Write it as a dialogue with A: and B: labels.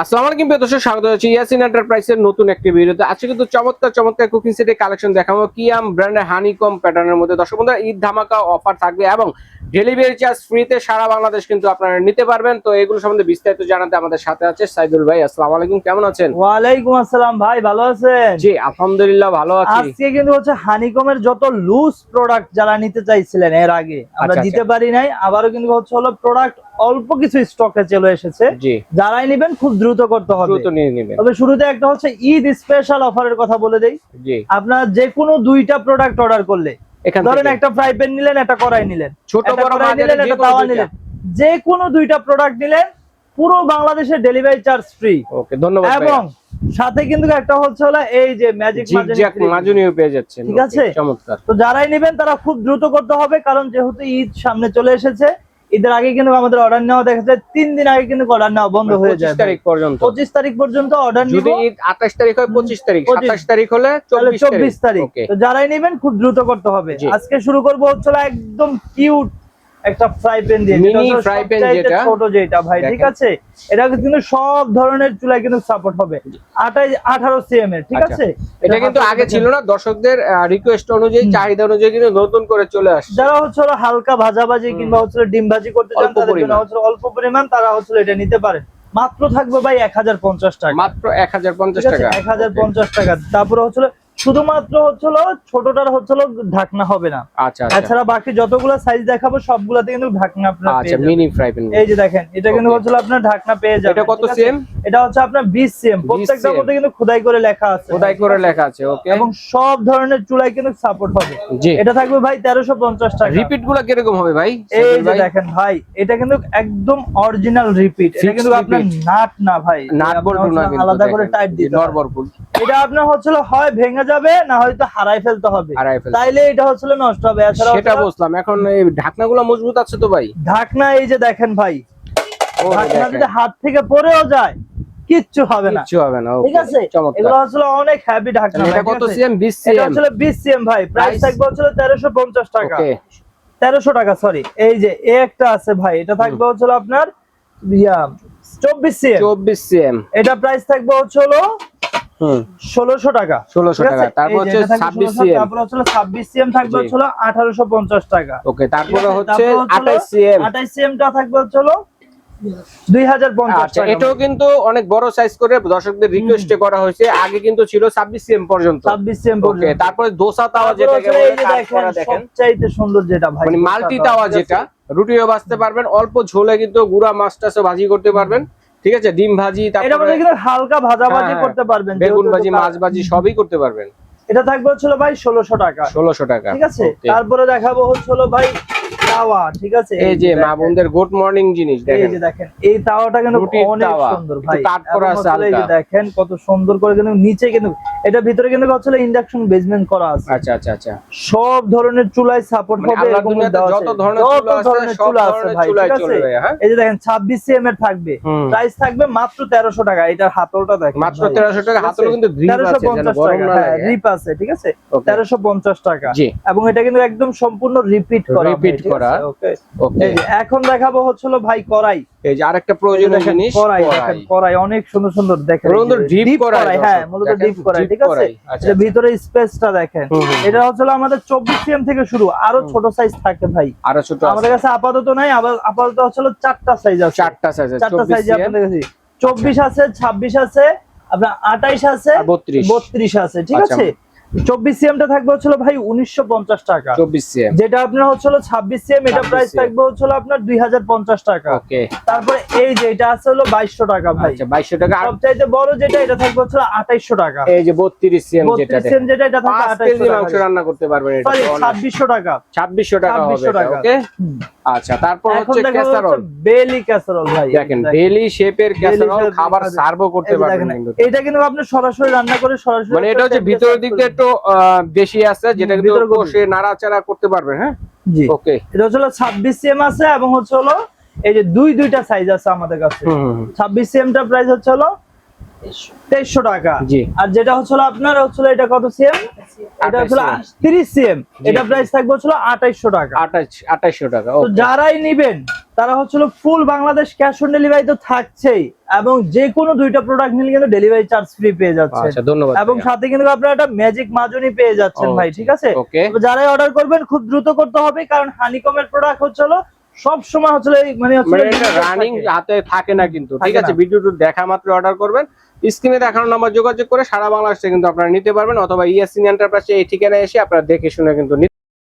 A: আসসালামু আলাইকুম প্রিয় দর্শক, স্বাগত জানাচ্ছি ইয়াসিন এন্টারপ্রাইজের নতুন একটি ভিডিওতে। আজকে কিন্তু চমৎকার কুকিং সেটের কালেকশন দেখাবো। কিয়াম ব্র্যান্ডের হানিকম প্যাটার্নের মধ্যে দর্শক বন্ধুরা ঈদ ধামাকা অফার থাকবে এবং ডেলিভারি চার্জ ফ্রিতে সারা বাংলাদেশ কিন্তু আপনারা নিতে পারবেন। তো এগুলো সম্বন্ধে বিস্তারিত জানাতে আমাদের সাথে আছে সাইদুল ভাই। আসসালামু আলাইকুম, কেমন আছেন?
B: ওয়ালাইকুম আসসালাম ভাই, ভালো আছেন?
A: জি আলহামদুলিল্লাহ ভালো আছি।
B: আজকে কিন্তু হচ্ছে হানিকমের যত লুজ প্রোডাক্ট যারা নিতে চাইছিলেন এর আগে আমরা দিতে পারি নাই, আবারও কিন্তু হচ্ছে হলো প্রোডাক্ট অল্প কিছু স্টকে চলে এসেছে। যারাই নেবেন খুব দ্রুত করতে হবে, দ্রুত নিয়ে নেবেন। তবে শুরুতে একটা হচ্ছে ঈদ স্পেশাল অফারের কথা বলে দেই। আপনারা যে কোনো দুইটা প্রোডাক্ট অর্ডার করলে, ধরেন একটা ফ্রাই প্যান নিলেন, একটা কড়াই নিলেন, ছোট বড় নিলেন, একটা তাওয়া নিলেন, যে কোনো দুইটা প্রোডাক্ট নিলেন পুরো বাংলাদেশে ডেলিভারি চার্জ ফ্রি।
A: ওকে, ধন্যবাদ।
B: এবং সাথে কিন্তু একটা হচ্ছে হলো এই যে ম্যাজিক
A: মাজুনিও পেয়ে যাচ্ছেন,
B: ঠিক আছে?
A: চমৎকার।
B: তো যারাই নেবেন তারা খুব দ্রুত করতে হবে, কারণ যেহেতু ঈদ সামনে চলে এসেছে। ঈদের আগে কিন্তু আমাদের অর্ডার নেওয়া দেখা যায় 3 দিন আগে কিন্তু অর্ডার নেওয়া বন্ধ হয়ে যায়। 25 তারিখ পর্যন্ত অর্ডার নিব।
A: যদি ঈদ 28 তারিখ হয় 25 তারিখ, 27 তারিখ হলে
B: 24 তারিখ। তো যারাই নেবেন খুব দ্রুত করতে হবে। আজকে শুরু করব হচ্ছে একদম কিউট একটা ফ্রাই প্যান দিয়ে,
A: মিনি ফ্রাই প্যান যেটা
B: ছোট যেটা ভাই, ঠিক আছে? এটা কিন্তু সব ধরনের চুলায় কিন্তু সাপোর্ট হবে। 18 সিএম এর, ঠিক আছে?
A: এটা কিন্তু আগে ছিল না, দর্শকদের রিকোয়েস্ট অনুযায়ী, চাহিদা অনুযায়ী কিন্তু নতুন করে চলে আসছে।
B: যারা হচ্ছে হালকা ভাজাভাজি কিংবা হচ্ছে ডিম ভাজি করতে চান, তাদের জন্য হচ্ছে অল্প পরিমাণ, তারা হচ্ছে এটা নিতে পারে। মাত্র থাকবে ভাই 1050 টাকা,
A: মাত্র 1050 টাকা,
B: 1050 টাকা। তারপরে হচ্ছে শুধুমাত্র হচ্ছিল ছোটটার হচ্ছিল ঢাকনা হবে না।
A: আচ্ছা,
B: এছাড়া বাকি যতগুলো সাইজ দেখাবো সবগুলাতে কিন্তু ঢাকনা আপনারা পেয়ে যাবেন।
A: মিনি ফ্রাই প্যান,
B: এই যে দেখেন, এটা কিন্তু হচ্ছিল আপনার ঢাকনা পেয়ে যাবেন।
A: এটা কত সিএম?
B: এটা হচ্ছে আপনার 20 সিএম। প্রত্যেকটার মধ্যে কিন্তু খোদাই করে লেখা আছে, ওকে। এবং সব ধরনের চুলায় কিন্তু সাপোর্ট হবে। এটা থাকবে ভাই 1350 টাকা।
A: রিপিট গুলো কিরকম হবে ভাই?
B: এই যে দেখেন ভাই, এটা কিন্তু একদম অরিজিনাল রিপিট। এটা কিন্তু আপনার নাট না ভাই,
A: নাট বল্টু না, কিন্তু
B: আলাদা করে টাইট দিতে হবে। এটা আপনার হচ্ছিল হয় ভেঙে যাবে, না হয়তো হারাই ফেলতে হবে, তাইলে এটা হচ্ছিল নষ্ট হবে।
A: সেটা বুঝলাম। এখন এই ঢাকনাগুলো মজবুত আছে তো ভাই?
B: ঢাকনা এই যে দেখেন ভাই, ঢাকনা যদি হাত থেকে পড়েও যায় কিচ্ছু হবে না, ঠিক আছে? এগুলো হচ্ছে অনেক হেভি ঢাকনা।
A: এটা কত সিএম? 20 সিএম।
B: এটা হচ্ছে 20 সিএম ভাই। প্রাইস থাকবে হচ্ছে 1350 টাকা। 1300 টাকা, সরি। এই যে একটা আছে ভাই, এটা থাকবে হচ্ছে আপনার 24 সিএম।
A: 24 সিএম।
B: এটা প্রাইস থাকবে হচ্ছে 1600 টাকা।
A: 1600 টাকা। তারপর হচ্ছে 26 সিএম।
B: তারপর হচ্ছে 26 সিএম থাকবে হচ্ছে 1850 টাকা।
A: ওকে, তারপরে হচ্ছে 28 সিএম।
B: 28 সিএম টা থাকবে হচ্ছে 2050 টাকা।
A: এটাও কিন্তু অনেক বড় সাইজ করে দর্শকদের রিকোয়েস্টে করা হয়েছে। আগে কিন্তু ছিল 26 সিএম পর্যন্ত।
B: 26 সিএম পর্যন্ত।
A: তারপরে দোসা তাওয়া যেটাকে বলে, কাজ করা দেখেন,
B: সবচাইতে সুন্দর যেটা ভাই,
A: মানে মাল্টি তাওয়া, যেটা রুটিও ভাজতে পারবেন, অল্প ঝোলে কিন্তু গুড়া মাছটাও ভাজি করতে পারবেন, ঠিক আছে? ডিম ভাজি,
B: এটা মধ্যে কিন্তু হালকা ভাজাভাজি করতে পারবেন,
A: বেগুন ভাজি, মাছ ভাজি সবই করতে পারবেন।
B: এটা থাকবে হচ্ছে ভাই 1600 টাকা।
A: 1600 টাকা,
B: ঠিক আছে? তারপরে দেখাবো হচ্ছে ভাই তাওয়া, ঠিক আছে?
A: এই যে মা বোনদের গুড মর্নিং জিনিস দেখেন।
B: এই যে দেখেন, এই তাওয়াটা কিন্তু অনেক সুন্দর ভাই,
A: কাট করা আছে হালকা।
B: এই যে দেখেন কত সুন্দর করে, কিন্তু নিচে কিন্তু এটা ভিতরে কিন্তু হচ্ছে ইন্ডাকশন বেসমেন্ট করা আছে।
A: আচ্ছা আচ্ছা আচ্ছা।
B: সব ধরনের চুলায় সাপোর্ট হবে,
A: এরকম যত ধরনের চুলা আছে ভাই, ঠিক আছে?
B: এই যে দেখেন 26 সিএম এর থাকবে, প্রাইস থাকবে মাত্র 1300 টাকা। এটার হাতলটা দেখেন,
A: মাত্র 1300 টাকা। হাতল কিন্তু গ্রিপ আছে, যেন গরম না লাগে,
B: গ্রিপ আছে, ঠিক আছে? 1350 টাকা। এবং এটা কিন্তু একদম সম্পূর্ণ রিপিট করা। ওকে, এখন দেখাবো হচ্ছে ভাই কড়াই।
A: এই যে আরেকটা প্রয়োজনীয় জিনিস,
B: কড়াই অনেক সুন্দর সুন্দর দেখেন,
A: ডিপ কড়াই।
B: হ্যাঁ, মূলত ডিপ কড়াই, ঠিক আছে? এর ভিতরে স্পেসটা দেখেন। এটা হচ্ছে আমাদের 24 সিএম থেকে শুরু, আরো ছোট সাইজ থাকে ভাই,
A: আরো ছোট
B: আমাদের কাছে আপাতত নাই। আপাতত হচ্ছে 4টা সাইজ আছে, 4টা সাইজ আপনাদের কাছে 24 আছে, 26 আছে, আপনার 28 আছে, 32 আছে, ঠিক আছে? 24 সিএম টা থাকবে হচ্ছে ভাই 1950 টাকা।
A: 24 সিএম
B: যেটা আপনার হচ্ছে 26 সিএম, এটা প্রাইস থাকবে হচ্ছে আপনার 2050 টাকা।
A: ওকে।
B: তারপরে এই যে এটা আছে 2200 টাকা ভাই।
A: আচ্ছা, 2200 টাকা।
B: সবচাইতে বড় যেটা, এটা থাকবে হচ্ছে 2800 টাকা।
A: এই যে 32 সিএম যেটা,
B: 32 সিএম যেটা, এটা থাকবে 2800 টাকা।
A: মাংস রান্না করতে পারবেন এটা।
B: সরি, 2600 টাকা।
A: 2600 টাকা হবে, ওকে। আচ্ছা, তারপর হচ্ছে ক্যাসারোল,
B: বেলি ক্যাসারোল ভাই।
A: দেখেন বেলি শেপের ক্যাসারোল, খাবার সার্ভও করতে পারবেন কিন্তু।
B: এটা কিন্তু আপনি সরাসরি রান্না করে সরাসরি,
A: মানে এটা হচ্ছে ভিতরের দিকে একটু বেশি আছে, যেটা কিন্তু কষে নাড়াচাড়া করতে পারবেন। হ্যাঁ,
B: জি,
A: ওকে।
B: এটা হচ্ছে 26 সিএম আছে, এবং হচ্ছে এই যে দুইটা সাইজ আছে আমাদের কাছে। 26 সিএম টা প্রাইস হচ্ছে 2300 টাকা।
A: জি।
B: আর যেটা হচ্ছিল আপনার হচ্ছিল এটা কত সিএম, এটা হচ্ছিল 30 সিএম, এটা প্রাইস থাকবে হচ্ছিল 2800 টাকা।
A: 2800 টাকা।
B: তো যারাই নিবেন তারা হচ্ছিল ফুল বাংলাদেশ ক্যাশ অন ডেলিভারি তো থাকছেই, এবং যে কোনো দুইটা প্রোডাক্ট নিলে কিন্তু ডেলিভারি চার্জ ফ্রি পেয়ে যাচ্ছে।
A: আচ্ছা ধন্যবাদ।
B: এবং সাথে কিন্তু আপনারা একটা ম্যাজিক মাজনি পেয়ে যাচ্ছেন ভাই, ঠিক আছে? তো যারাই অর্ডার করবেন খুব দ্রুত করতে হবে, কারণ হানিকমের প্রোডাক্ট হচ্ছিল সব সময় হচ্ছিল মানে
A: এটা রানিং হাতে থাকে না কিন্তু, ঠিক আছে? ভিডিওটি দেখা মাত্র অর্ডার করবেন, স্ক্রিনে দেখানো নাম্বার যোগাযোগ করে সারা বাংলাদেশে কিন্তু আপনারা নিতে পারবেন, অথবা ইয়াসিন এন্টারপ্রাইজে এই ঠিকানায় এসে আপনারা দেখে শুনে কিন্তু